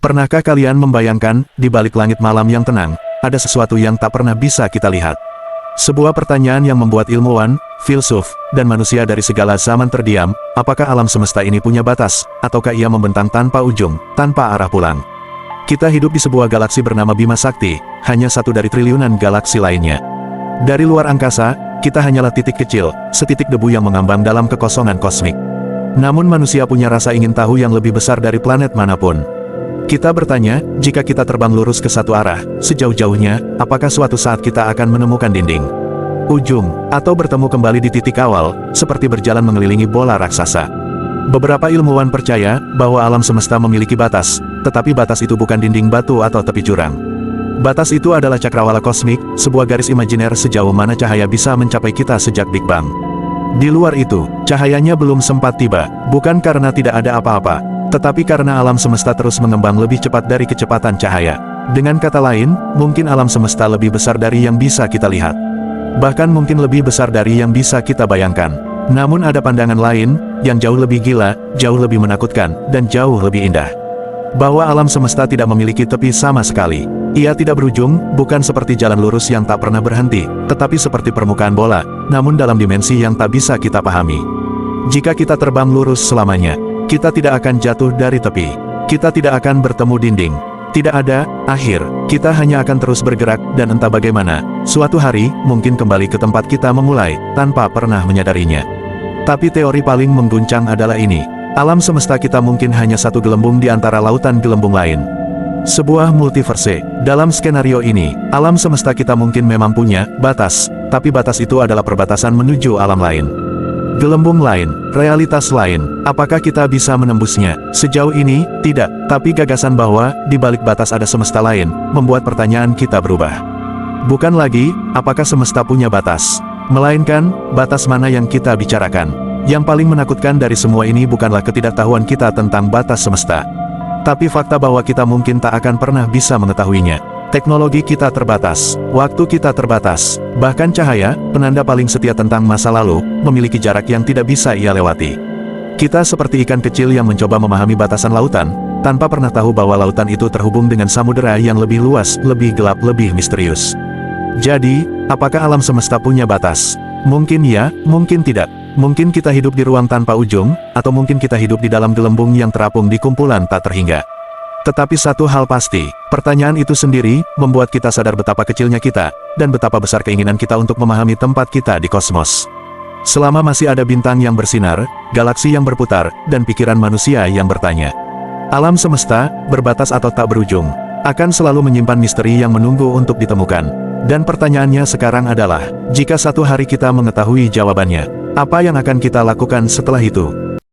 Pernahkah kalian membayangkan, di balik langit malam yang tenang, ada sesuatu yang tak pernah bisa kita lihat? Sebuah pertanyaan yang membuat ilmuwan, filsuf, dan manusia dari segala zaman terdiam. Apakah alam semesta ini punya batas, ataukah ia membentang tanpa ujung, tanpa arah pulang? Kita hidup di sebuah galaksi bernama Bima Sakti, hanya satu dari triliunan galaksi lainnya. Dari luar angkasa, kita hanyalah titik kecil, setitik debu yang mengambang dalam kekosongan kosmik. Namun manusia punya rasa ingin tahu yang lebih besar dari planet manapun. Kita bertanya, jika kita terbang lurus ke satu arah, sejauh-jauhnya, apakah suatu saat kita akan menemukan dinding, ujung, atau bertemu kembali di titik awal, seperti berjalan mengelilingi bola raksasa? Beberapa ilmuwan percaya bahwa alam semesta memiliki batas, tetapi batas itu bukan dinding batu atau tepi jurang. Batas itu adalah cakrawala kosmik, sebuah garis imajiner sejauh mana cahaya bisa mencapai kita sejak Big Bang. Di luar itu, cahayanya belum sempat tiba, bukan karena tidak ada apa-apa, tetapi karena alam semesta terus mengembang lebih cepat dari kecepatan cahaya. Dengan kata lain, mungkin alam semesta lebih besar dari yang bisa kita lihat. Bahkan mungkin lebih besar dari yang bisa kita bayangkan. Namun ada pandangan lain, yang jauh lebih gila, jauh lebih menakutkan, dan jauh lebih indah. Bahwa alam semesta tidak memiliki tepi sama sekali. Ia tidak berujung, bukan seperti jalan lurus yang tak pernah berhenti, tetapi seperti permukaan bola, namun dalam dimensi yang tak bisa kita pahami. Jika kita terbang lurus selamanya, kita tidak akan jatuh dari tepi. Kita tidak akan bertemu dinding. Tidak ada akhir, kita hanya akan terus bergerak, dan entah bagaimana, suatu hari, mungkin kembali ke tempat kita memulai, tanpa pernah menyadarinya. Tapi teori paling mengguncang adalah ini. Alam semesta kita mungkin hanya satu gelembung di antara lautan gelembung lain. Sebuah multiverse. Dalam skenario ini, alam semesta kita mungkin memang punya batas, tapi batas itu adalah perbatasan menuju alam lain. Gelembung lain, realitas lain, apakah kita bisa menembusnya? Sejauh ini, tidak, tapi gagasan bahwa, di balik batas ada semesta lain, membuat pertanyaan kita berubah. Bukan lagi, apakah semesta punya batas? Melainkan, batas mana yang kita bicarakan? Yang paling menakutkan dari semua ini bukanlah ketidaktahuan kita tentang batas semesta, tapi fakta bahwa kita mungkin tak akan pernah bisa mengetahuinya. Teknologi kita terbatas, waktu kita terbatas, bahkan cahaya, penanda paling setia tentang masa lalu, memiliki jarak yang tidak bisa ia lewati. Kita seperti ikan kecil yang mencoba memahami batasan lautan, tanpa pernah tahu bahwa lautan itu terhubung dengan samudera yang lebih luas, lebih gelap, lebih misterius. Jadi, apakah alam semesta punya batas? Mungkin ya, mungkin tidak. Mungkin kita hidup di ruang tanpa ujung, atau mungkin kita hidup di dalam gelembung yang terapung di kumpulan tak terhingga. Tetapi satu hal pasti, pertanyaan itu sendiri, membuat kita sadar betapa kecilnya kita, dan betapa besar keinginan kita untuk memahami tempat kita di kosmos. Selama masih ada bintang yang bersinar, galaksi yang berputar, dan pikiran manusia yang bertanya, alam semesta, berbatas atau tak berujung, akan selalu menyimpan misteri yang menunggu untuk ditemukan. Dan pertanyaannya sekarang adalah, jika satu hari kita mengetahui jawabannya, apa yang akan kita lakukan setelah itu?